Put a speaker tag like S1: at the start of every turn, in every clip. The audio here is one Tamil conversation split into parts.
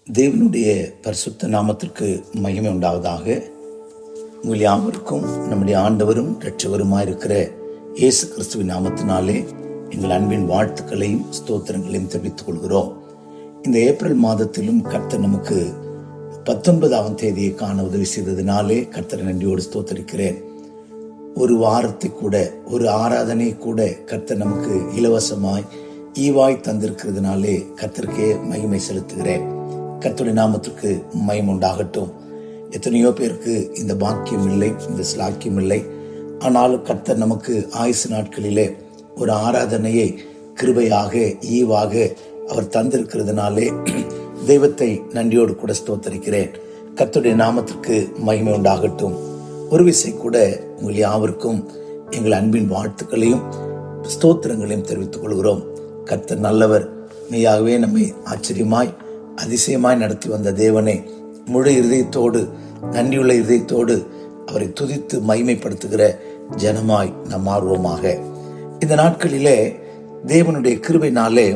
S1: தேவனுடைய பரிசுத்த நாமத்திற்கு மகிமை உண்டாவதாக. உங்கள் யாவருக்கும் நம்முடைய ஆண்டவரும் இரட்சகருமாயிருக்கிற இயேசு கிறிஸ்துவின் நாமத்தினாலே எங்கள் அன்பின் வாழ்த்துக்களையும் ஸ்தோத்திரங்களையும் தெரிவித்துக் கொள்கிறோம். இந்த ஏப்ரல் மாதத்திலும் கர்த்தர் நமக்கு 19ஆம் தேதியை காண உதவி செய்ததினாலே கர்த்தரை நன்றியோடு ஸ்தோத்தரிக்கிறேன். ஒரு வாரத்தை கூட, ஒரு ஆராதனை கூட கர்த்தர் நமக்கு இலவசமாய் ஈவாய் தந்திருக்கிறதுனாலே கர்த்தருக்கே மகிமை செலுத்துகிறேன். கர்த்தருடைய நாமத்திற்கு மகிமை உண்டாகட்டும். எத்தனையோ பேருக்கு இந்த பாக்கியம் இல்லை, இந்த ஸ்லாக்கியம் இல்லை. ஆனாலும் கர்த்தர் நமக்கு ஆயுசு நாட்களிலே ஒரு ஆராதனையை கிருபையாக ஈவாக அவர் தந்திருக்கிறதுனாலே தெய்வத்தை நன்றியோடு கூட ஸ்தோத்தரிக்கிறேன். கர்த்தருடைய நாமத்திற்கு மகிமை உண்டாகட்டும். ஒரு விசை கூட உங்கள் யாவருக்கும் எங்கள் அன்பின் வாழ்த்துக்களையும் ஸ்தோத்திரங்களையும் தெரிவித்துக் கொள்கிறோம். கர்த்தர் நல்லவர். மெய்யாகவே நம்மை ஆச்சரியமாய் அதிசயமாய் நடத்தி வந்த தேவனே, முழு இருதயத்தோடு நன்றியுள்ள இருதயத்தோடு அவரை துதித்து மகிமைப்படுத்துகிற ஜனமாய் நாம் மாறுவோமாக. இந்த நாட்களிலே தேவனுடைய கிருபையினாலே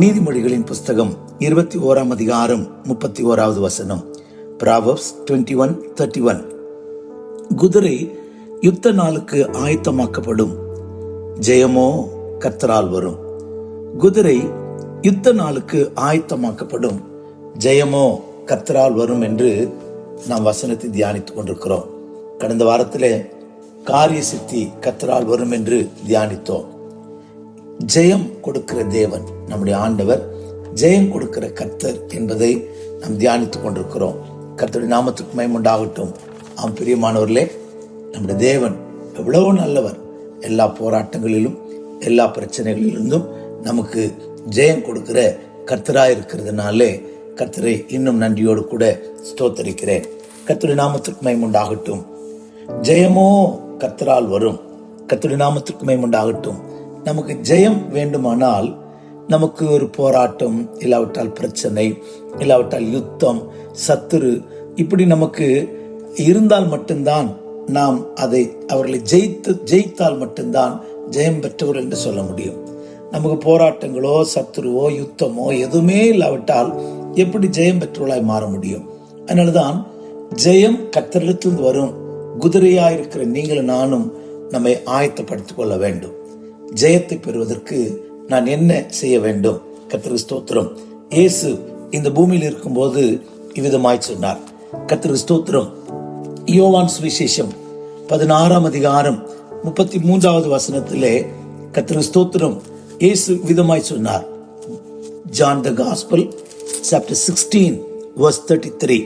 S1: நீதிமொழிகளின் புஸ்தகம் 21ஆம் அதிகாரம் 31வது வசனம், Proverbs 21:31. குதிரை யுத்த நாளுக்கு ஆயத்தமாக்கப்படும், ஜெயமோ கர்த்தரால் வரும். குதிரை யுத்த நாளுக்கு ஆயத்தமாக்கப்படும், ஜெயமோ கர்த்தரால் வரும் என்று நாம் வசனத்தை தியானித்துக் கொண்டிருக்கிறோம். கடந்த வாரத்திலே காரிய சித்தி கர்த்தரால் வரும் என்று தியானித்தோம். ஜெயம் கொடுக்கிற தேவன் நம்முடைய ஆண்டவர், ஜெயம் கொடுக்கிற கர்த்தர் என்பதை நாம் தியானித்துக் கொண்டிருக்கிறோம். கர்த்தருடைய நாமத்துக்கு மகிமை உண்டாகட்டும். ஆம் பிரியமானவர்களே, நம்முடைய தேவன் எவ்வளவு நல்லவர். எல்லா போராட்டங்களிலும் எல்லா பிரச்சனைகளிலிருந்தும் நமக்கு ஜெயம் கொடுக்கிற கர்த்தராய் இருக்கிறதுனாலே கர்த்தரை இன்னும் நன்றியோடு கூட ஸ்தோத்தரிக்கிறேன். கர்த்தருடைய நாமத்திற்கு மகிமை உண்டாகட்டும். ஜெயமோ கர்த்தரால் வரும். கர்த்தருடைய நாமத்திற்கு மகிமை உண்டாகட்டும். நமக்கு ஜெயம் வேண்டுமானால் நமக்கு ஒரு போராட்டம், இல்லாவிட்டால் பிரச்சனை, இல்லாவிட்டால் யுத்தம், சத்துரு, இப்படி நமக்கு இருந்தால் மட்டும்தான் நாம் அவர்களை ஜெயித்தால் மட்டும்தான் ஜெயம் பெற்றவர் என்று சொல்ல முடியும். நமக்கு போராட்டங்களோ சத்துருவோ யுத்தமோ எதுவுமே இல்லாவிட்டால் எப்படி ஜெயம் பெற்றவர்களாய் மாற முடியும்? அதனாலதான் ஜெயம் கர்த்தரிடத்தில் வரும். குதிரையாயிருக்கிற நீங்களும் நானும் நம்மை ஆயத்தப்படுத்திக் கொள்ள வேண்டும். ஜெயத்தை பெறுவதற்கு நான் என்ன செய்ய வேண்டும்? கர்த்தருக்கு ஸ்தோத்திரம். இயேசு இந்த பூமியில் இருக்கும்போது இவ்விதமாய் சொன்னார். கர்த்தருக்கு ஸ்தோத்திரம். யோவான் சுவிசேஷம் 16ஆம் அதிகாரம் 33வது வசனத்திலே கர்த்தருக்கு ஸ்தோத்திரம் இயேசு விதமாய் சொன்னார். John the Gospel chapter 16 verse 33.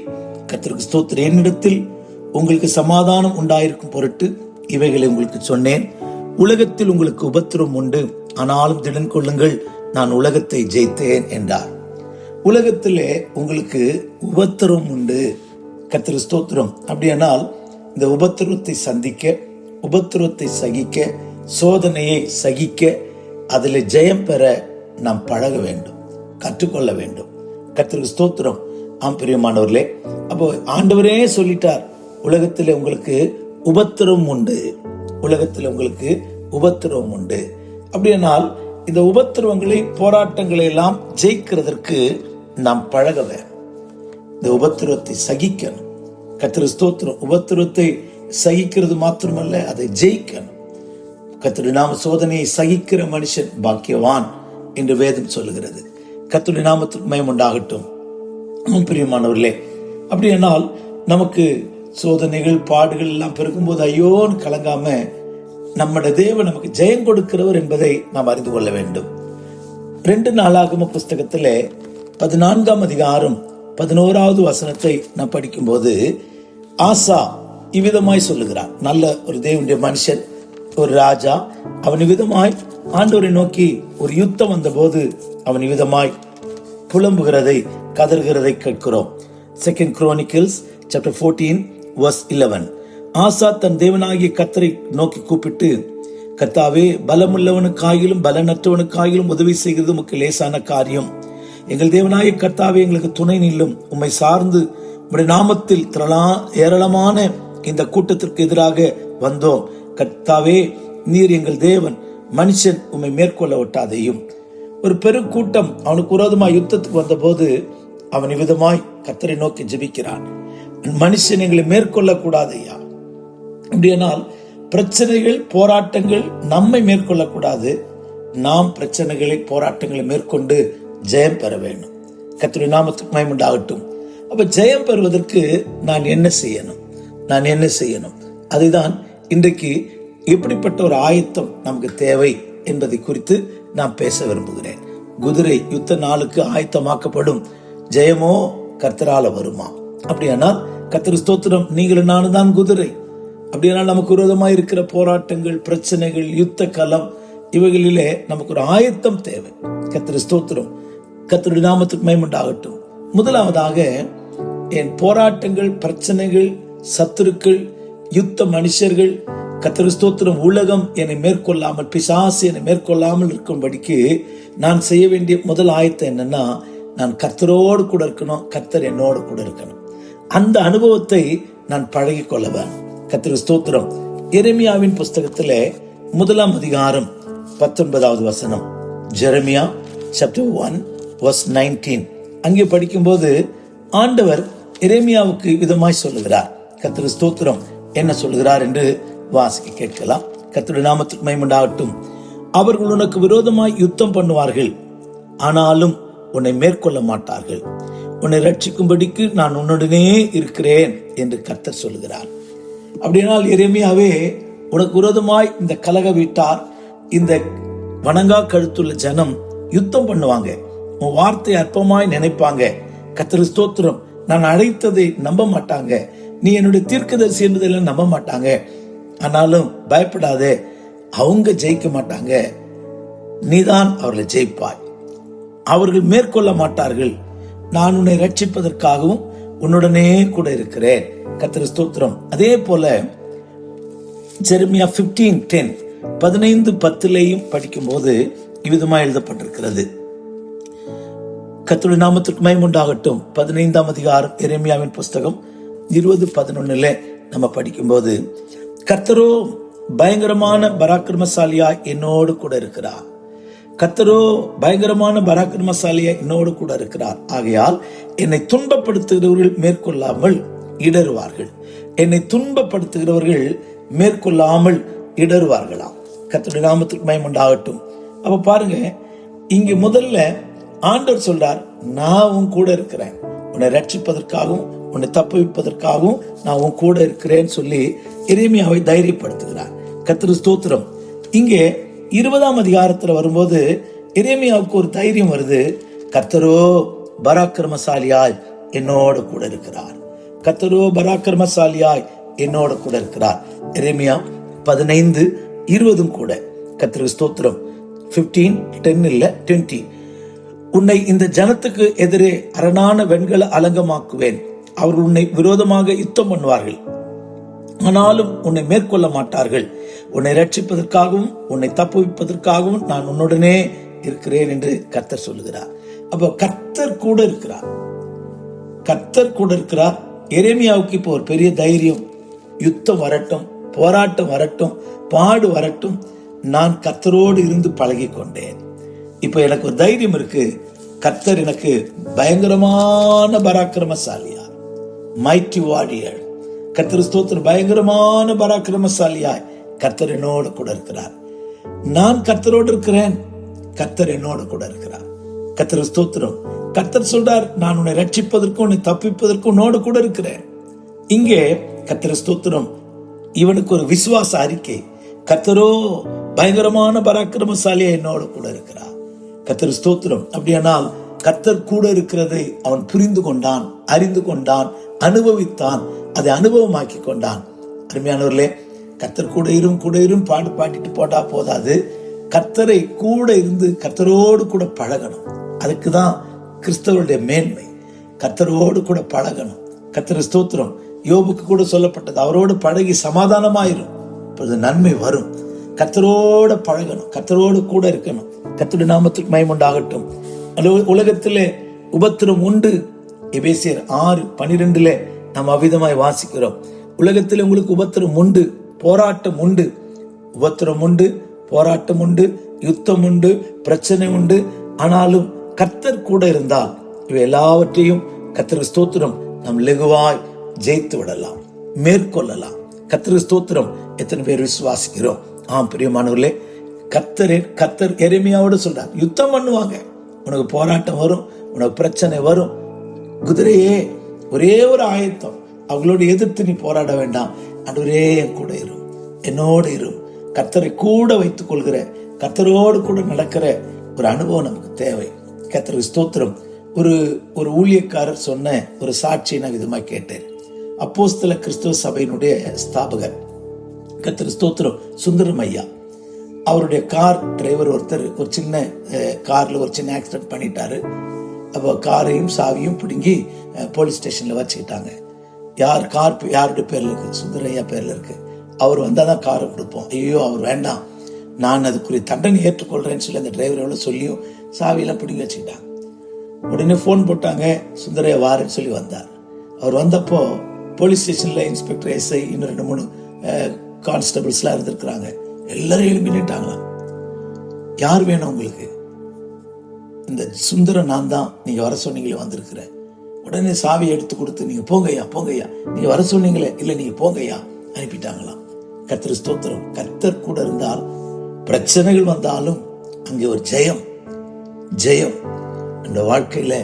S1: கர்த்தருக்கு ஸ்தோத்திரம். என்னிடத்தில் உங்களுக்கு சமாதானம் உண்டாயிருக்கும் பொருட்டு இவைகளை உங்களுக்கு சொன்னேன். உலகத்தில் உங்களுக்கு உபத்திரம் உண்டு, ஆனாலும் திடன் கொள்ளுங்கள், நான் உலகத்தை ஜெயித்தேன் என்றார். உலகத்திலே உங்களுக்கு உபத்திரம் உண்டு. கர்த்தருக்கு ஸ்தோத்திரம். அப்படியானால் இந்த உபத்திரத்தை சந்திக்க, உபத்திரத்தை சகிக்க, சோதனையை சகிக்க, அதில் ஜெயம் பெற நாம் பழக வேண்டும், கற்றுக்கொள்ள வேண்டும். கர்த்தருக்கு ஸ்தோத்திரம். ஆம் பிரியமானவர்களே, அப்போ ஆண்டவரே சொல்லிட்டார், உலகத்தில் உங்களுக்கு உபத்திரம் உண்டு, உலகத்தில் உங்களுக்கு உபத்திரம் உண்டு. அப்படியானால் இந்த உபத்திரவங்களை, போராட்டங்களை எல்லாம் ஜெயிக்கிறதற்கு நாம் பழக வேண்டும். இந்த உபத்திரத்தை சகிக்கணும். கர்த்தருக்கு ஸ்தோத்திரம். உபத்திரத்தை சகிக்கிறது மாத்திரமல்ல, அதை ஜெயிக்கணும். கர்த்தருடைய நாம சோதனையை சகிக்கிற மனுஷன் பாக்கியவான் என்று வேதம் சொல்லுகிறது. கர்த்தருடைய நாமத்துக்கு மகிமை உண்டாகட்டும். பிரியமானவர்களே, அப்படியானால் நமக்கு சோதனைகள், பாடுகள் எல்லாம் பெருக்கும்போது ஐயோன்னு கலங்காம நம்முடைய தேவன் நமக்கு ஜெயம் கொடுக்கிறவர் என்பதை நாம் அறிந்து கொள்ள வேண்டும். 2 நாளாகம புஸ்தகத்திலே 14ஆம் அதிகாரம் 11வது வசனத்தை நாம் படிக்கும்போது ஆசா இவ்விதமாய் சொல்லுகிறார். நல்ல ஒரு தேவனுடைய மனுஷன், ஒரு ராஜா. அவன் விதமாய் ஆண்டவரை நோக்கி ஒரு யுத்தம் வந்த போது அவன் விதமாய் புலம்புகிறதை, கதறுகிறதை கேட்கிறோம். 2 Chronicles chapter 14 verse 11. ஆசா தன் தேவனாகிய கர்த்தரை நோக்கி கூப்பிட்டு, கர்த்தாவே, பலமுள்ளவனுக்காயிலும் பலனற்றவனுக்காயிலும் உதவி செய்கிறது உமக்கு லேசான காரியம். எங்கள் தேவனாகிய கர்த்தாவே, எங்களுக்கு துணை நில்லும். உம்மை சார்ந்து உம்முடைய நாமத்தில் ஏராளமான இந்த கூட்டத்திற்கு எதிராக வந்தோம். கர்த்தாவே, நீர் எங்கள் தேவன், மனுஷன் உம்மை மேற்கொள்ள விட்டாதையும். ஒரு பெருக்கூட்டம் அவனுக்கு விரோதமாக யுத்தத்துக்கு வந்த போது அவன் இவ்விதமாய் கர்த்தரை நோக்கி ஜெபிக்கிறான், மனுஷன் எங்களை மேற்கொள்ளக்கூடாது ஐயா. அப்படியானால் பிரச்சனைகள் போராட்டங்கள் நம்மை மேற்கொள்ளக்கூடாது, நாம் பிரச்சனைகளை போராட்டங்களை மேற்கொண்டு ஜெயம் பெற வேண்டும். கர்த்தருடைய நாமத்துக்கு மகிமை உண்டாகட்டும். அப்ப ஜெயம் பெறுவதற்கு நான் என்ன செய்யணும்? அதுதான் இன்றைக்கு எப்படிப்பட்ட ஒரு ஆயத்தம் நமக்கு தேவை என்பதை குறித்து நான் பேச விரும்புகிறேன். குதிரை யுத்த நாளுக்கு ஆயத்தமாக்கப்படும், ஜெயமோ கர்த்தரால வருமா? அப்படியானால் கர்த்தர் ஸ்தோத்திரம், நீங்களும் நானும் தான் குதிரை. அப்படியானால் நமக்கு விரோதமாக இருக்கிற போராட்டங்கள், பிரச்சனைகள், யுத்த களம், இவைகளிலே நமக்கு ஒரு ஆயத்தம் தேவை. கர்த்தர் ஸ்தோத்திரம், கர்த்தருடைய நாமத்துக்கு மகிமை உண்டாகட்டும். முதலாவதாக, என் போராட்டங்கள், பிரச்சனைகள், சத்துருக்கள், யுத்த மனுஷர்கள், கர்த்தர் ஸ்தோத்திரம், உலகம் என்னை மேற்கொள்ளாமல், பிசாசு என்னை மேற்கொள்ளாமல் இருக்கும்படிக்கு நான் செய்ய வேண்டிய முதல் ஆயத்தம் என்னன்னா, நான் கர்த்தரோடு கூட இருக்கணும், கர்த்தர் என்னோடு கூட இருக்கணும். அந்த அனுபவத்தை நான் பழகி கொள்ள வேண்டும். கர்த்தர் ஸ்தோத்திரம். எரேமியாவின் புஸ்தகத்திலே 1 அதிகாரம் 19வது வசனம், ஜெரமியா சாப்டர் 1 verse 19, அங்கே படிக்கும்போது ஆண்டவர் எரேமியாவுக்கு விதமாய் சொல்லுகிறார். கர்த்தர் ஸ்தோத்திரம் என்ன சொல்லுகிறார் என்று வாசிக்க கேட்கலாம். கர்த்தருடைய நாமத்துக்கு மகிமை உண்டாகட்டும். அவர்கள் உனக்கு விரோதமாய் யுத்தம் பண்ணுவார்கள், ஆனாலும் உன்னை மேற்கொள்ள மாட்டார்கள். உன்னை ரட்சிக்கும்படிக்கு நான் உன்னுடனே இருக்கிறேன் என்று கர்த்தர் சொல்லுகிறார். அப்படினால் எரேமியாவே, உனக்கு விரோதமாய் இந்த கலக வீட்டார், இந்த வணங்கா கழுத்துள்ள ஜனம் யுத்தம் பண்ணுவாங்க, உன் வார்த்தை அற்பமாய் நினைப்பாங்க. கர்த்தர் ஸ்தோத்திரம், நான் அழைத்ததை நம்ப மாட்டாங்க, நீ என்னுடைய தீர்க்கதரிசி என்பதெல்லாம் நம்ப மாட்டாங்க. ஆனாலும் பயப்படாதே, அவங்க ஜெயிக்க மாட்டாங்க, நீதான் அவர்களை ஜெயிப்பாய். அவர்கள் மேற்கொள்ள மாட்டார்கள், நான் உன்னை ரட்சிப்பதற்காகவும் உன்னுடனே கூட இருக்கிறேன். கர்த்தர் ஸ்தோத்திரம். அதே போல ஜெரமியா 15:10 15:10 படிக்கும்போது இவ்விதமாக எழுதப்பட்டிருக்கிறது. கர்த்தருடைய நாமத்திற்கு மகிமை உண்டாகட்டும். 15ஆம் அதிகாரம் எரேமியாவின் புஸ்தகம் 20:11 நம்ம படிக்கும்போது, கர்த்தரோ பயங்கரமான பராக்கிரமசாலியாய் என்னோடு கூட இருக்கிறார். கர்த்தரோ பயங்கரமான பராக்கிரமசாலியாய் என்னோடு கூட இருக்கிறார். ஆகையால் என்னை துன்பப்படுத்துகிறவர்கள் மேற்கொள்ளாமல் இடறுவார்கள். என்னை துன்பப்படுத்துகிறவர்கள் மேற்கொள்ளாமல் இடறுவார்களாம். கர்த்தருடைய நாமத்துக்கு மகிமை உண்டாகட்டும். அப்ப பாருங்க, இங்க முதல்ல ஆண்டவர் சொல்றார், நான் உன் கூட இருக்கிறேன், உன்னை ரட்சிப்பதற்காகவும் உன்னை தப்புவிப்பதற்காகவும் நான் உன் கூட இருக்கிறேன்னு சொல்லி எரேமியாவை தைரியப்படுத்துகிறார். கர்த்தர் ஸ்தோத்திரம். இங்கே 20ஆம் அதிகாரத்துல வரும்போது எரேமியாவுக்கு ஒரு தைரியம் வருது. கர்த்தரோ பராக்கிரமசாலியாய் என்னோட கூட இருக்கிறார். கர்த்தரோ பராக்கிரமசாலியாய் என்னோட கூட இருக்கிறார். எரேமியா 15:20 கூட. கர்த்தர் ஸ்தோத்திரம். 15:10 இல்ல 20, உன்னை இந்த ஜனத்துக்கு எதிரே அரணான வெண்கல அலங்கமாக்குவேன். அவர்கள் உன்னை விரோதமாக யுத்தம் பண்ணுவார்கள், ஆனாலும் உன்னை மேற்கொள்ள மாட்டார்கள். உன்னை ரட்சிப்பதற்காகவும் உன்னை தப்புவிப்பதற்காகவும் நான் உன்னுடனே இருக்கிறேன் என்று கர்த்தர் சொல்லுகிறார். அப்போ கர்த்தர் கூட இருக்கிறார், கர்த்தர் கூட இருக்கிறார். எரேமியாவுக்கு இப்போ ஒரு பெரிய தைரியம். யுத்தம் வரட்டும், போராட்டம் வரட்டும், பாடு வரட்டும், நான் கர்த்தரோடு இருந்து பழகி கொண்டேன். இப்போ எனக்கு ஒரு தைரியம் இருக்கு. கர்த்தர் எனக்கு பயங்கரமான பராக்கிரமசாலியா, மைட்டி வாரியர். கர்த்தர் ஸ்தோத்திரம். பயங்கரமான பராக்கிரமசாலியாய் கர்த்தர் என்னோடு கூட இருக்கிறார். நான் கர்த்தரோடு இருக்கிறேன், கர்த்தர் என்னோடு கூட இருக்கிறார். கர்த்தர் ஸ்தோத்திரம். கர்த்தர் சொல்றார், நான் உன்னை ரட்சிப்பதற்கும் உன்னை தப்பிப்பதற்கும் உன்னோடு கூட இருக்கிறேன். இங்கே கர்த்தர் ஸ்தோத்திரம், இவனுக்கு ஒரு விசுவாச அறிக்கை. கர்த்தரோ பயங்கரமான பராக்கிரமசாலியா என்னோடு கூட இருக்கிறார். கர்த்தர் ஸ்தோத்திரம். அப்படியானால் கர்த்தர் கூட இருக்கிறதை அவன் புரிந்து கொண்டான், அறிந்து கொண்டான், அனுபவித்தான், அதை அனுபவமாக்கி கொண்டான். அருமையானவர்களே, கர்த்தர் கூட இரும் பாட்டு பாடிட்டு போட்டா போதாது. கர்த்தரை கூட இருந்து கர்த்தரோடு கூட பழகணும். அதுக்குதான் கிறிஸ்தவருடைய மேன்மை. கர்த்தரோடு கூட பழகணும். கர்த்தர் ஸ்தோத்திரம். யோபுக்கு கூட சொல்லப்பட்டது, அவரோடு பழகி சமாதானமாயிரும், இப்பொழுது நன்மை வரும். கர்த்தரோட பழகணும், கர்த்தரோடு கூட இருக்கணும். கர்த்தருடைய நாமத்துக்கு மகிமை உண்டாகட்டும். உலகத்திலே உபத்திரம் உண்டு. எபேசியர் 6:12 நாம் அவ்விதமாய் வாசிக்கிறோம். உலகத்தில் உங்களுக்கு உபத்திரம் உண்டு, போராட்டம் உண்டு. உபத்திரம் உண்டு, போராட்டம் உண்டு, யுத்தம் உண்டு, பிரச்சனை உண்டு. ஆனாலும் கர்த்தர் கூட இருந்தால் இவை எல்லாவற்றையும் கர்த்தருக்கு ஸ்தோத்திரம் நாம் லெகுவாய் ஜெயித்து விடலாம், மேற்கொள்ளலாம். கர்த்தருக்கு ஸ்தோத்திரம். எத்தனை பேர் விசுவாசிக்கிறோம்? பிரியமானவர்களே, கர்த்தர் எரேமியாவோடு சொல்றார், யுத்தம் பண்ணுவாங்க, உனக்கு போராட்டம் வரும், உனக்கு பிரச்சனை வரும். குதிரையே, ஒரே ஒரு ஆயத்தம், அவங்களோட எதிர்த்து நீ போராட வேண்டாம். ஆண்டவரே என் கூட இரும், என்னோடு இரும். கர்த்தரை கூட வைத்துக் கொள்கிற, கர்த்தரோடு கூட நடக்கிற ஒரு அனுபவம் நமக்கு தேவை. கர்த்தருக்கு ஸ்தோத்திரம். ஒரு ஊழியக்காரர் சொன்ன ஒரு சாட்சியை நான் விதமாக கேட்டேன். அப்போஸ்தல கிறிஸ்துவ சபையினுடைய ஸ்தாபகர் கர்த்தருக்கு ஸ்தோத்திரம் சுந்தரம் ஐயா, அவருடைய கார் டிரைவர் ஒருத்தர் ஒரு சின்ன கார்ல ஒரு சின்ன ஆக்சிடென்ட் பண்ணிட்டாரு. அப்போ காரையும் சாவியும் பிடுங்கி போலீஸ் ஸ்டேஷன்ல வச்சுக்கிட்டாங்க. யாருடைய பேர்ல இருக்கு? சுந்தரையா பேர்ல இருக்கு. அவர் வந்தாதான் காரை கொடுப்போம். ஐயோ, அவர் வேண்டாம், நான் அதுக்குரிய தண்டனை ஏற்றுக்கொள்றேன்னு சொல்லி அந்த டிரைவர் எவ்வளவு சொல்லியும் சாவியெல்லாம் பிடிங்கி வச்சுக்கிட்டாங்க. உடனே போன் போட்டாங்க, சுந்தரையா வாரன்னு சொல்லி வந்தார். அவர் வந்தப்போ போலீஸ் ஸ்டேஷன்ல இன்ஸ்பெக்டர், எஸ்ஐ, இன்னும் 2-3 கான்ஸ்டபிள்ஸ்லாம் இருந்திருக்கிறாங்க. எல்லாரும் எழுப்பிட்டாங்களாம். யார் வேணும் உங்களுக்கு? இந்த சுந்தரம் நான் தான், நீங்க வர சொன்னீங்களே வந்திருக்கிறேன். உடனே சாவியை எடுத்து கொடுத்து, நீங்க போங்கய்யா, நீங்க வர சொன்னீங்களே, இல்ல நீங்க போங்கய்யா, அனுப்பிட்டாங்களாம். கர்த்தர் ஸ்தோத்திரம். கர்த்தர் கூட இருந்தால் பிரச்சனைகள் வந்தாலும் அங்கே ஒரு ஜெயம். இந்த வாழ்க்கையில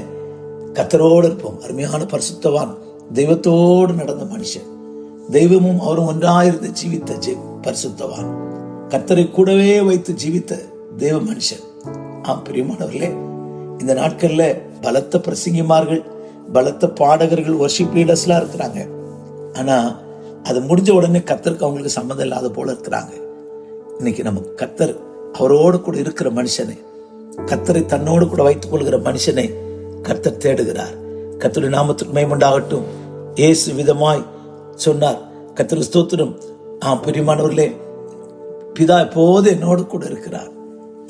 S1: கர்த்தரோடு இருப்போம். அருமையான பரிசுத்தவான், தெய்வத்தோடு நடந்த மனுஷன், தெய்வமும் அவரும் ஒன்றாயிருந்து ஜீவித்த பரிசுத்தவான், கர்த்தரை கூடவே வைத்து ஜீவித்த தேவ மனுஷன். பிரியமானவர்களே, இந்த நாட்கள்ல பலத்த பிரசங்கிமார்கள், பலத்த பாடகர்கள், வர்ஷிப் லீடர்ஸ்லாம் இருக்கிறாங்க. ஆனா அது முடிஞ்ச உடனே கர்த்தருக்கு அவங்களுக்கு சம்மந்தம் இல்லாத போல இருக்கிறாங்க. இன்னைக்கு நம்ம கர்த்தர் அவரோடு கூட இருக்கிற மனுஷனை, கர்த்தரை தன்னோடு கூட வைத்துக் கொள்கிற மனுஷனை கர்த்தர் தேடுகிறார். கர்த்தருடைய நாமத்துக்கு மகிமை உண்டாகட்டும். இயேசு விதமாய் சொன்னார், கர்த்தருக்கு ஸ்தோத்திரம். பிரியமானவர்களே, பிதா எப்போது என்னோடு கூட இருக்கிறார்.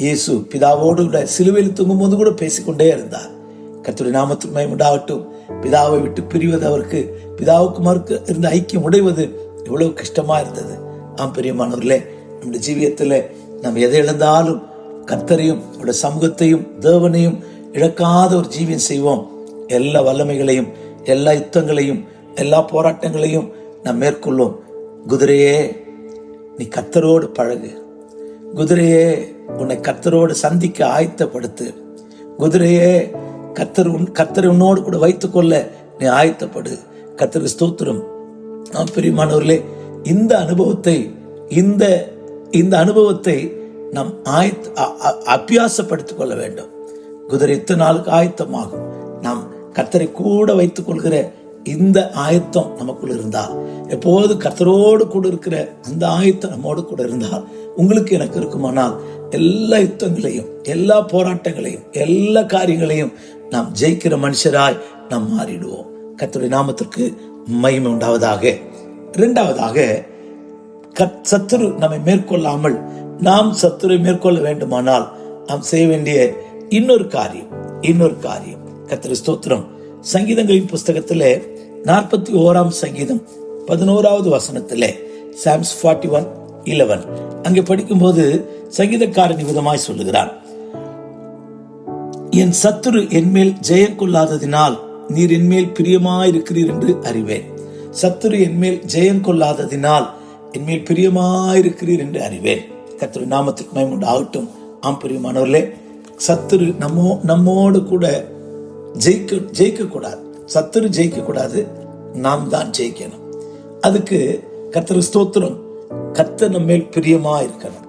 S1: இயேசு பிதாவோடு கூட சிலுவையில் தூங்கும் போது கூட பேசிக்கொண்டே இருந்தார். கர்த்தருடைய நாமத்துக்கு மகிமை உண்டாகட்டும். பிதாவை விட்டு பிரிவது, அவருக்கு பிதாவுக்கு மறுக்க இருந்த ஐக்கியம் உடைவது எவ்வளவு கஷ்டமா இருந்தது. பிரியமானவர்களே, நம்முடைய ஜீவியத்துல நம்ம எதை இழந்தாலும் கர்த்தரையும் அவருடைய சமூகத்தையும் தேவனையும் இழக்காத ஒரு ஜீவியம் செய்வோம். எல்லா வல்லமைகளையும், எல்லா யுத்தங்களையும், எல்லா போராட்டங்களையும் நாம் மேற்கொள்வோம். குதிரையே, நீ கர்த்தரோடு பழகு. குதிரையே, உன்னை கர்த்தரோடு சந்திக்க ஆயத்தப்படுத்து. குதிரையே, கர்த்தரை உன்னோடு கூட வைத்துக் கொள்ள நீ ஆயத்தப்படு. கர்த்தருக்கு ஸ்தோத்திரம். பிரியமானவர்களே, இந்த அனுபவத்தை நாம் அபியாசப்படுத்திக் கொள்ள வேண்டும். குதிரை இத்தனை நாளுக்கு ஆயத்தமாகும். நாம் கர்த்தரை கூட வைத்துக் கொள்கிற இந்த ஆயத்தம் நமக்குள்ள இருந்தால், எப்போது கர்த்தரோடு கூட இருக்கிற அந்த ஆயத்தம் நம்மோடு கூட இருந்தால், உங்களுக்கு எனக்கு இருக்குமானால் எல்லா யுத்தங்களையும், எல்லா போராட்டங்களையும், எல்லா காரியங்களையும் நாம் ஜெயிக்கிற மனுஷராய் நாம் மாறிடுவோம். கர்த்தருடைய நாமத்திற்கு மகிமை உண்டாவதாக. இரண்டாவதாக, சத்துரு நம்மை மேற்கொள்ளாமல் நாம் சத்துரை மேற்கொள்ள வேண்டுமானால் நாம் செய்ய வேண்டிய இன்னொரு காரியம். கர்த்தருக்கு ஸ்தோத்திரம். சங்கீதங்களின் புஸ்தகத்திலே 41ஆம் சங்கீதம் 11வது வசனத்திலே, Psalms 41:11 அங்கே படிக்கும்போது சங்கீதக்காரன் விதமாய் சொல்லுகிறான், என் சத்துரு என்மேல் ஜெயம் கொள்ளாததினால் நீர் என்மேல் பிரியமாயிருக்கிறீர் என்று அறிவேன். சத்துரு என்மேல் ஜெயம் கொள்ளாததினால் என்மேல் பிரியமாயிருக்கிறீர் என்று அறிவேன். கர்த்தருடைய நாமத்துக்கு மகிமை உண்டாகட்டும். பிரியமானவர்களே, சத்துரு நம்மோடு கூட ஜெயிக்க கூடாது. சத்துரு ஜெயிக்க கூடாது, நாம் தான் ஜெயிக்கணும். அதுக்கு கர்த்தருக்கு ஸ்தோத்திரம். கர்த்தர் நம்ம மேல் பிரியமா இருக்கணும்.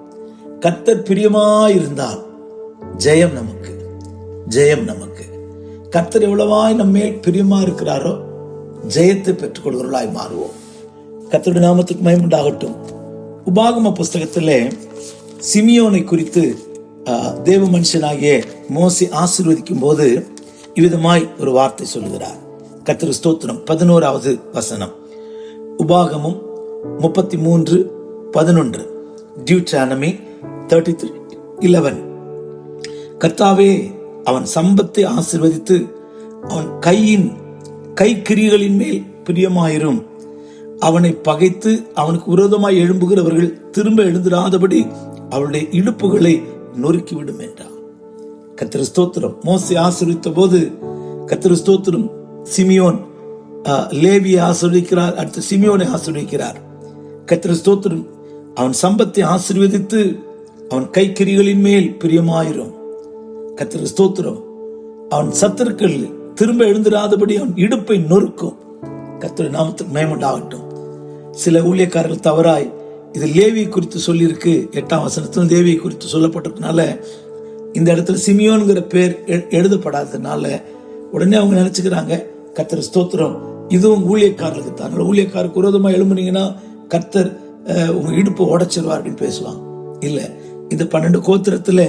S1: கர்த்தர் பிரியமா இருந்தால் ஜெயம் நமக்கு. கர்த்தர் எவ்வளவாய் நம்ம மேல் பிரியமா இருக்கிறாரோ ஜெயத்தை பெற்றுக் கொள்கிறவர்களாய் மாறுவோம். கர்த்தருடைய நாமத்துக்கு மகிமை உண்டாகட்டும். உபாகம புஸ்தகத்திலே சிமியோனை குறித்து தேவ மனுஷனாகிய மோசே ஆசீர்வதிக்கும் போது இவ்விதமாய் ஒரு வார்த்தை சொல்லுகிறார். கர்த்தருக்கு ஸ்தோத்திரம். 11வது வசனம், உபாகமம் 33:11, டியூட்ரானமி 33:11. கர்த்தாவே, அவன் சம்பத்தை ஆசீர்வதித்து அவன் கைக்கிரியைகளின் மேல் பிரியமாயிரும். அவனை பகைத்து அவனுக்கு விரோதமாய் எழும்புகிறவர்கள் திரும்ப எழுந்திராதபடி அவருடைய இடுப்புகளை நொறுக்கிவிடும் என்றார். கர்த்தருக்கு ஸ்தோத்திரம். மோசே ஆசீர்வதித்த போது கர்த்தர் ஸ்தோத்திரம். சிமியோன் லேவியை ஆசீர்வதிக்கிறார், அடுத்து சிமியோனை ஆசீர்வதிக்கிறார். கர்த்தர் ஸ்தோத்திரம். அவன் சம்பத்தை ஆசீர்வதித்து அவன் கைக்கிரிகளின் மேல் பிரியமாயிரும். கர்த்தர் ஸ்தோத்திரம். அவன் சத்துருக்கள் திரும்ப எழுந்திராதபடி அவன் இடுப்பை நொறுக்கும். கர்த்தர் நாமத்துக்கு மகிமையுண்டாகட்டும். சில ஊழியக்காரர்கள் தவறாய் இது லேவியை குறித்து சொல்லியிருக்கு, 8ஆம் வசனத்தில் லேவியை குறித்து சொல்லப்பட்டிருக்கனால இந்த இடத்துல சிமியோன்கிற பேர் எழுதப்படாததுனால உடனே அவங்க நினைச்சுக்கிறாங்க கர்த்தர் ஸ்தோத்திரம் இதுவும் ஊழியக்காரர்களுக்கு தான், ஊழியக்காரருக்கு விரோதமா எழும்புனீங்கன்னா கர்த்தர் உங்க இடுப்பு உடைச்சிருவார் அப்படின்னு பேசுவாங்க. இல்ல, இந்த 12 கோத்திரத்துல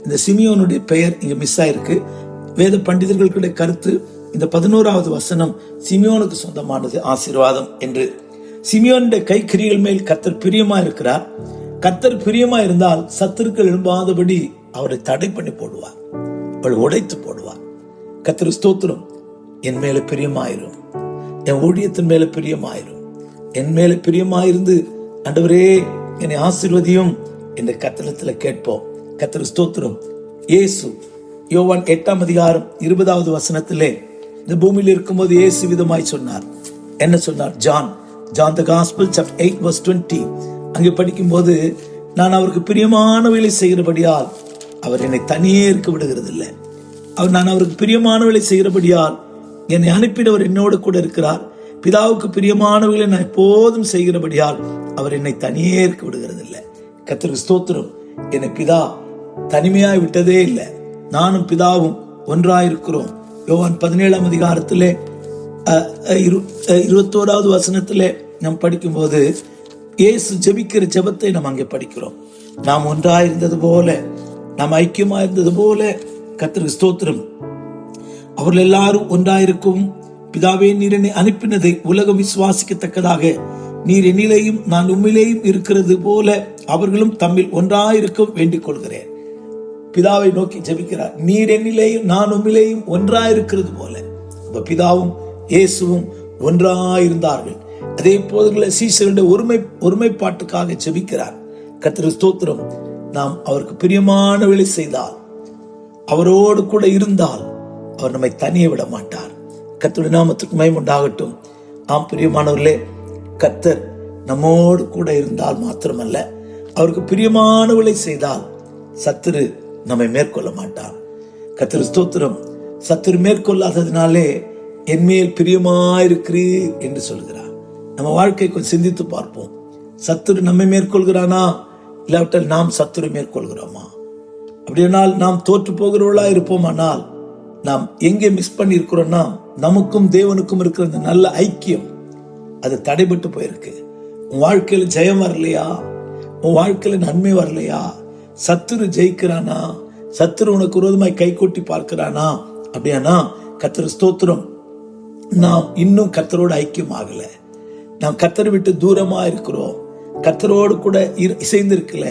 S1: இந்த சிமியோனுடைய பெயர் இங்க மிஸ் ஆயிருக்கு. வேத பண்டிதர்களுடைய கருத்து இந்த 11வது வசனம் சிமியோனுக்கு சொந்தமானது ஆசீர்வாதம் என்று. சிமியோனுடைய கைக்கிரிகள் மேல் கர்த்தர் பிரியமா இருக்கிறார். கர்த்தர் பிரியமா இருந்தால் சத்துருக்கள் எழும்பாதபடி அவரை தடை பண்ணி போடுவார், அவள் உடைத்து போடுவார். கர்த்தர் ஸ்தோத்திரம். என் மேல பிரியமாயிரும், என் ஊழியத்தின் மேல பிரியமாயிரும், என் மேல பிரியமாயிருந்து ஆண்டவரே என்னை ஆசீர்வதியும் என்ற கர்த்தரிடத்துல கேட்போம். கர்த்தர் ஸ்தோத்திரம். இயேசு யோவான் 8ஆம் அதிகாரம் 20வது வசனத்திலே இந்த பூமியில் இருக்கும்போது இயேசு விதமாய் சொன்னார். என்ன சொன்னார்? John the Gospel chapter 8 verse 20 அங்கே படிக்கும்போது, நான் அவருக்கு பிரியமானவைகளை செய்கிறபடியால் அவர் என்னை தனியே இருக்க விடுகிறதில்லை. நான் அவருக்கு பிரியமானவைகளை செய்கிறபடியால் என்னை அனுப்பினவர் என்னோடு கூட இருக்கிறார். பிதாவுக்கு பிரியமானவைகளை நான் எப்போதும் செய்கிறபடியால் அவர் என்னை தனியே இருக்க விடுகிறதில்லை. கர்த்தருக்கு ஸ்தோத்திரம். என்னை பிதா தனிமையாய் விட்டதே இல்லை, நானும் பிதாவும் ஒன்றாயிருக்கிறோம். யோவான் 17ஆம் அதிகாரத்திலே 21வது வசனத்திலே நாம் படிக்கும்போது இயேசு ஜெபிக்கிற ஜெபத்தை நாம் அங்கே படிக்கிறோம். நாம் ஒன்றாயிருந்தது போல, நாம் ஐக்கியமாயிருந்தது போல. கர்த்தருக்கு ஸ்தோத்திரம். அவர்கள் எல்லாரும் ஒன்றாயிருக்கும். பிதாவே, நீர் என்னை அனுப்பினதை உலகம் விசுவாசிக்கத்தக்கதாக நீர் என்னிலேயும் நான் உம்மிலேயும் இருக்கிறது போல அவர்களும் தம்மில் ஒன்றாயிருக்கும் வேண்டிக் கொள்கிறேன். பிதாவை நோக்கி ஜெபிக்கிறார். நீர் என்னிலேயும் நான் உம்மிலேயும் ஒன்றாயிருக்கிறது போல. பிதாவும் இயேசுவும் ஒன்றாயிருந்தார்கள். அதே போல சீசருடைய ஒருமைப்பாட்டுக்காக ஜெபிக்கிறார். கர்த்தருக்கு ஸ்தோத்திரம். நாம் அவருக்கு பிரியமானவளை செய்தால், அவரோடு கூட இருந்தால் அவர் நம்மை தனியே விட மாட்டார். கர்த்தருடைய நாமத்துக்கு மகிமை உண்டாகட்டும். ஆம் பிரியமானவர்களே, கர்த்தர் நம்மோடு கூட இருந்தால் மாத்திரமல்ல, அவருக்கு பிரியமானவளை செய்தால் சத்துரு நம்மை மேற்கொள்ள மாட்டார். கர்த்தருக்கு ஸ்தோத்திரம். சத்துரு மேற்கொள்ளாததினாலே என் மேல் பிரியமாயிருக்கிறீர் என்று சொல்கிறார். நம்ம வாழ்க்கை கொஞ்சம் சிந்தித்து பார்ப்போம். சத்துரு நம்மை மேற்கொள்கிறானா, இல்லாவிட்டால் நாம் சத்துரு மேற்கொள்கிறோமா? அப்படியானால் நாம் தோற்று போகிறவர்களா இருப்போமானால் நாம் எங்கே மிஸ் பண்ணி இருக்கிறோம்னா, நமக்கும் தேவனுக்கும் இருக்கிற அந்த நல்ல ஐக்கியம் அது தடைபட்டு போயிருக்கு. உன் வாழ்க்கையில ஜெயம் வரலையா? உன் வாழ்க்கையில நன்மை வரலையா? சத்துரு ஜெயிக்கிறானா? சத்துரு உனக்கு விரோதமாய் கை கொட்டி பார்க்கிறானா? அப்படியானா கர்த்தர் ஸ்தோத்திரம், நாம் இன்னும் கர்த்தரோடு ஐக்கியம் ஆகல, நாம் கர்த்தரை விட்டு தூரமா இருக்கிறோம், கர்த்தரோடு கூட இசைந்து இருக்கல,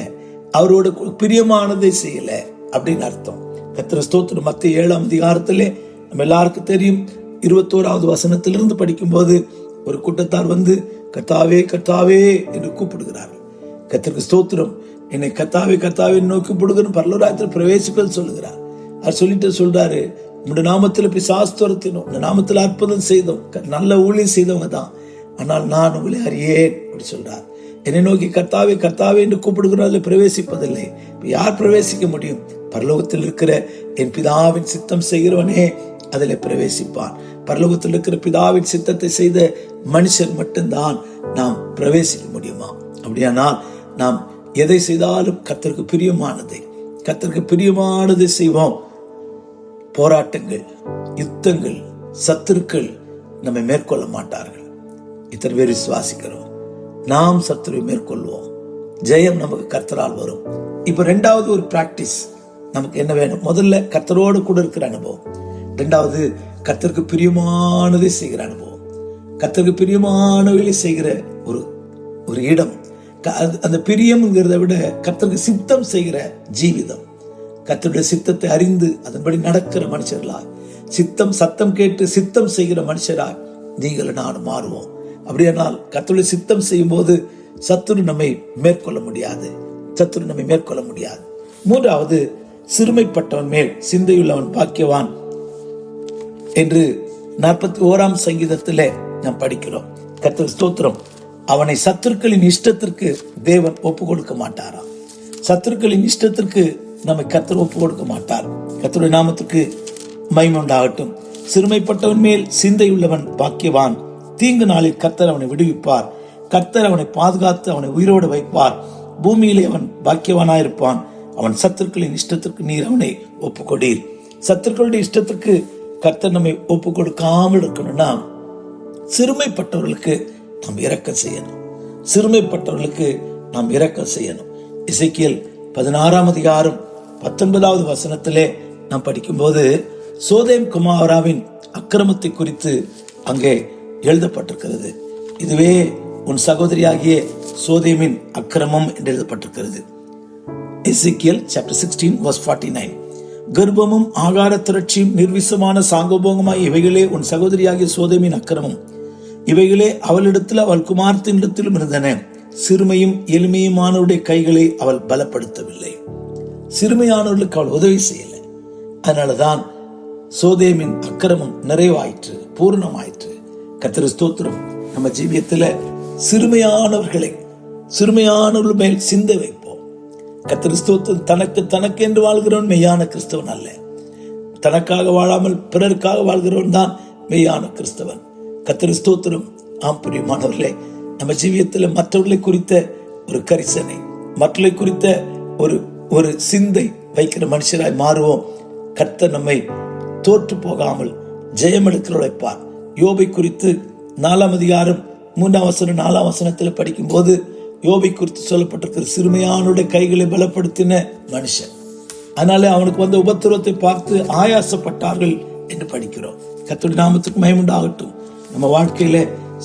S1: அவரோட பிரியமானதை செய்யல அப்படின்னு அர்த்தம். கர்த்தர் ஸ்தோத்திரம். மத்திய 7ஆம் அதிகாரத்திலே நம்ம எல்லாருக்கும் தெரியும், 21வது வசனத்திலிருந்து படிக்கும்போது ஒரு கூட்டத்தார் வந்து கர்த்தாவே கர்த்தாவே என்று கூப்பிடுகிறார்கள். கர்த்தருக்கு ஸ்தோத்திரம். என்னை கர்த்தாவே கர்த்தாவே நோக்கி கூப்பிடுகிறேன், பரலோகத்தில் பிரவேசிப்பது சொல்லுகிறார். அவர் சொல்லிட்டு சொல்றாரு, உங்களுடைய நாமத்தில் பிசாசு துரத்தினோம், இந்த நாமத்தில் அற்புதம் செய்தோம், நல்ல ஊழியம் செய்தவங்க தான், ஆனால் நான் உங்களை அறியேன் அப்படி சொல்றார். என்னை நோக்கி கர்த்தாவே கர்த்தாவே என்று கூப்பிடுகிறோம், பிரவேசிப்பதில்லை. யார் பிரவேசிக்க முடியும்? பரலோகத்தில் இருக்கிற என் பிதாவின் சித்தம் செய்கிறவனே அதில் பிரவேசிப்பான். பரலோகத்தில் இருக்கிற பிதாவின் சித்தத்தை செய்த மனுஷன் மட்டும்தான் நாம் பிரவேசிக்க முடியுமா? அப்படியானால் நாம் எதை செய்தாலும் கர்த்தருக்கு பிரியமானதை செய்வோம். போராட்டங்கள், யுத்தங்கள், சத்துருக்கள் நம்மை மேற்கொள்ள மாட்டார்கள். இத்தனை பேர் விசுவாசிக்கிறோம். நாம் சத்துருவை மேற்கொள்வோம். ஜெயம் நமக்கு கர்த்தரால் வரும். இப்ப 2வது ஒரு பிராக்டிஸ் நமக்கு என்ன வேணும்? முதல்ல கர்த்தரோடு கூட இருக்கிற அனுபவம். 2வது கர்த்தருக்கு பிரியமானதை செய்கிற அனுபவம். கர்த்தருக்கு பிரியமானவர்களை செய்கிற ஒரு இடம். அந்த பிரியம்ங்கிறத விட கர்த்தருக்கு சித்தம் செய்கிற ஜீவிதம். கர்த்தருடைய சித்தத்தை அறிந்து அதன்படி நடக்கிற மனுஷர்களாய், சத்தம் கேட்டு சித்தம் செய்கிற மனுஷராய் நீங்கள் நானும் மாறுவோம். அப்படியானால் கர்த்தருடைய சித்தம் செய்யும் போது சத்துரு நம்மை மேற்கொள்ள முடியாது. 3வது, சிறுமைப்பட்டவன் மேல் சிந்தையுள்ளவன் பாக்கியவான். என்று 41ஆம் சங்கீதத்திலே நாம் படிக்கிறோம். கர்த்தர் ஸ்தோத்திரம். அவனை சத்துருக்களின் இஷ்டத்திற்கு தேவன் ஒப்பு கொடுக்க மாட்டாராம். சத்துருக்களின் இஷ்டத்திற்கு நம்மை கர்த்தர் ஒப்பு கொடுக்க மாட்டார். கர்த்தருடைய நாமத்துக்கு மகிமை உண்டாகட்டும். சிறுமைப்பட்டவன் மேல் சிந்தையுள்ளவன் பாக்கியவான். தீங்கு நாளில் கர்த்தர் அவனை விடுவிப்பார். கர்த்தர் அவனை பாதுகாத்து அவனை உயிரோடு வைப்பார். பூமியிலே அவன் பாக்கியவானாயிருப்பான். அவன் சத்துருக்களின் இஷ்டத்திற்கு நீர் அவனை ஒப்பு கொடீர். சத்துருக்களுடைய இஷ்டத்திற்கு கர்த்தர் நம்மை ஒப்பு கொடுக்காமல் இருக்கணும்னா சிறுமைப்பட்டவர்களுக்கு நாம் இரக்கம் செய்யணும். சிறுமைப்பட்டவர்களுக்கு நாம் இரக்கம் செய்யணும். எசேக்கியேல் 16ஆம் அதிகாரம் 19வது வசனத்திலே நாம் படிக்கும்போது சோதேம் குமாராவின் அக்கிரமத்தை குறித்து அங்கே எழுதப்பட்டிருக்கிறது. இதுவே உன் சகோதரியாகிய சோதேமின் அக்கிரமம் என்று எழுதப்பட்டிருக்கிறது. எசேக்கியேல் chapter 16 verse 49. கர்ப்பமும் ஆகார திரட்சியும் நிர்விசமான சாங்கோபோகமாய் இவைகளே உன் சகோதரியாகிய சோதேமின் அக்கிரமம். இவைகளே அவளிடத்தில் அவள் குமாரத்தினிடத்திலும் இருந்தன. சிறுமையும் எளிமையுமானவருடைய கைகளை அவள் பலப்படுத்தவில்லை. சிறுமையானவர்களுக்கு அவள் உதவி செய்யலை. அதனாலதான் சோதேமின் அக்கிரமம் நிறைவாயிற்று, பூர்ணமாயிற்று. கர்த்தர் ஸ்தோத்திரம். நம்ம ஜீவியத்துல சிறுமையானவர்கள் மேல் சிந்தை வைப்போம். கர்த்தர் ஸ்தோத்திரம். தனக்கு என்று வாழ்கிறவன் மெய்யான கிறிஸ்தவன் அல்ல. தனக்காக வாழாமல் பிறருக்காக வாழ்கிறவன் தான் மெய்யான கிறிஸ்தவன். கர்த்தர் ஸ்தோத்திரம். ஆம் பிரியமானவர்களே, நம்ம ஜீவியத்தில் மற்றவர்களை குறித்த ஒரு கரிசனை, மற்றவர்களை குறித்த ஒரு சிந்தை வைக்கிற மனுஷராய் மாறுவோம். கர்த்தர் நம்மை தோற்று போகாமல் ஜெயம் எடுக்க உழைப்பார். யோபை குறித்து 4ஆம் அதிகாரம் 3ஆம் வசனம் 4ஆம் வசனத்தில் படிக்கும் போது யோபை குறித்து சொல்லப்பட்டிருக்கிற சிறுமையானுடைய கைகளை பலப்படுத்தின மனுஷன். அதனால அவனுக்கு வந்த உபத்திரவத்தை பார்த்து ஆயாசப்பட்டார்கள் என்று படிக்கிறோம். கர்த்தருடைய நாமத்துக்கு மகிமை உண்டாகட்டும். நம்ம வாழ்க்கையில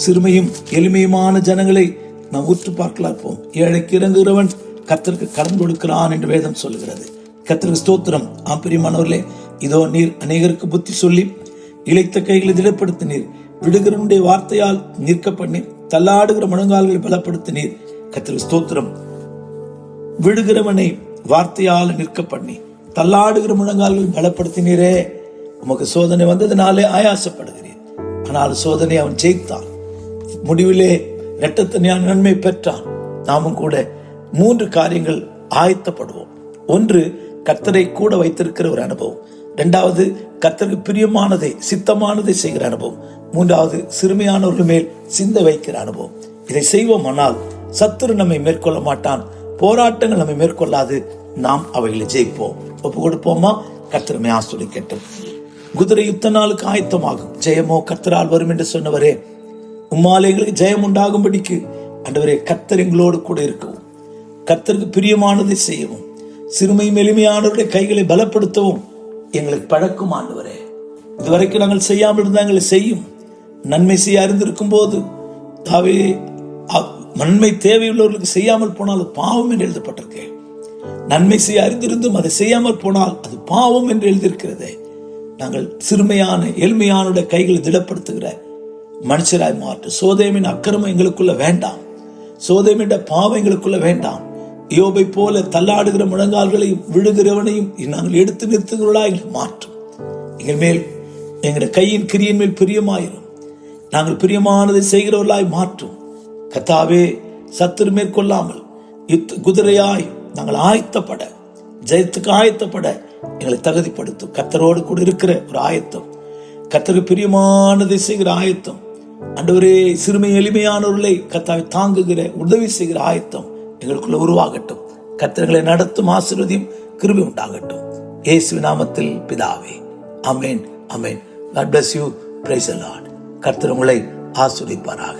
S1: சிறுமையும் எளிமையுமான ஜனங்களை நாம் உற்று பார்க்கலாம். ஏழைக்கு இறங்குகிறவன் கர்த்தருக்கு கடன் கொடுக்கிறான் என்று வேதம் சொல்லுகிறது. கர்த்தருக்கு ஸ்தோத்திரம். ஆம்பரியமானவர்களே, இதோ நீர் அநேகருக்கு புத்தி சொல்லி இளைத்த கைகளை திடப்படுத்தினீர். விடுகிறவனுடைய வார்த்தையால் நிற்க பண்ணி தள்ளாடுகிற முழங்கால்களை பலப்படுத்தினீர். கர்த்தருக்கு ஸ்தோத்திரம். விடுகிறவனை வார்த்தையால் நிற்க பண்ணி தள்ளாடுகிற முழங்கால்களை பலப்படுத்தினீரே. உமக்கு சோதனை வந்ததினாலே ஆயாசப்படுகிறேன். ஆனால் சோதனை அவன் ஜெயித்தான். முடிவிலே இரட்டத்தனையான நன்மை பெற்றான். நாமும் கூட 3 காரியங்கள் ஆயத்தப்படுவோம். 1, கர்த்தரை கூட வைத்திருக்கிற ஒரு அனுபவம். 2வது, கர்த்தருக்கு பிரியமானதை சித்தமானதை செய்கிற அனுபவம். 3வது, சிறுமையானவர்கள் மேல் சிந்தை வைக்கிற அனுபவம். இதை செய்வோம். ஆனால் சத்துரு நம்மை மேற்கொள்ள மாட்டான். போராட்டங்கள் நம்மை மேற்கொள்ளாது. நாம் அவைகளை ஜெயிப்போம். ஒப்பு கொடுப்போமா? கர்த்தர் நம்மை ஆசீர்வதிக்கட்டும். குதிரை யுத்த நாளுக்கு ஆயத்தமாகும், ஜெயமோ கர்த்தரால் வரும் என்று சொன்னவரே, உம்மாலே எங்களுக்கு ஜெயம் உண்டாகும்படிக்கு ஆண்டவரே கர்த்தர் எங்களோடு கூட இருக்கவும், கர்த்தருக்கு பிரியமானதை செய்யவும், சிறுமையும் எளிமையானவருடைய கைகளை பலப்படுத்தவும் எங்களுக்கு பழக்கும் ஆண்டவரே. இதுவரைக்கும் நாங்கள் செய்யாமல் இருந்தால் எங்களை செய்யும். நன்மை செய்ய அறிந்திருக்கும் போது தாவே நன்மை தேவையுள்ளவர்களுக்கு செய்யாமல் போனால் அது பாவம் என்று எழுதப்பட்டிருக்கேன். நன்மை செய்ய அறிந்திருந்தும் அதை செய்யாமல் போனால் அது பாவம் என்று எழுதியிருக்கிறதே. நாங்கள் சிறுமையான எளிமையானுடைய கைகளை திடப்படுத்துகிற மனுஷராய் மாற்று. சோதேமின் அக்கிரமம் எங்களுக்குள்ள வேண்டாம். சோதேமின் பாவம் எங்களுக்குள்ள வேண்டாம். யோபை போல தள்ளாடுகிற முழங்கால்களையும் விழுகிறவனையும் நாங்கள் எடுத்து நிறுத்துகிறவர்களா எங்களை மாற்றும். எங்கள் மேல் எங்களுடைய கையின் கிரியின் மேல் பிரியமாயிரும். நாங்கள் பிரியமானதை செய்கிறவர்களாய் மாற்றும். கர்த்தாவே, சத்துரு மேற்கொள்ளாமல் குதிரையாய் நாங்கள் ஆயத்தப்பட, ஜெயத்துக்கு ஆயத்தப்பட எங்களை தகுதிப்படுத்தும். கர்த்தரோடு கூட இருக்கிற ஒரு ஆயத்தம், கர்த்தருக்கு பிரியமானதை செய்கிற ஆயத்தம். ஆண்டவரே, சிறுமை எளிமையானவர்களை கர்த்தாவை தாங்குகிற உதவி செய்கிற ஆயத்தம் எங்களுக்குள்ள உருவாகட்டும். கர்த்தர்களை நடத்தும் ஆசீர்வதியும் கிருபை உண்டாகட்டும். இயேசுவின் நாமத்தில் பிதாவே, ஆமென், ஆமென். God bless you. Praise the Lord. கர்த்தர் உங்களை ஆசீர்வதிப்பாராக.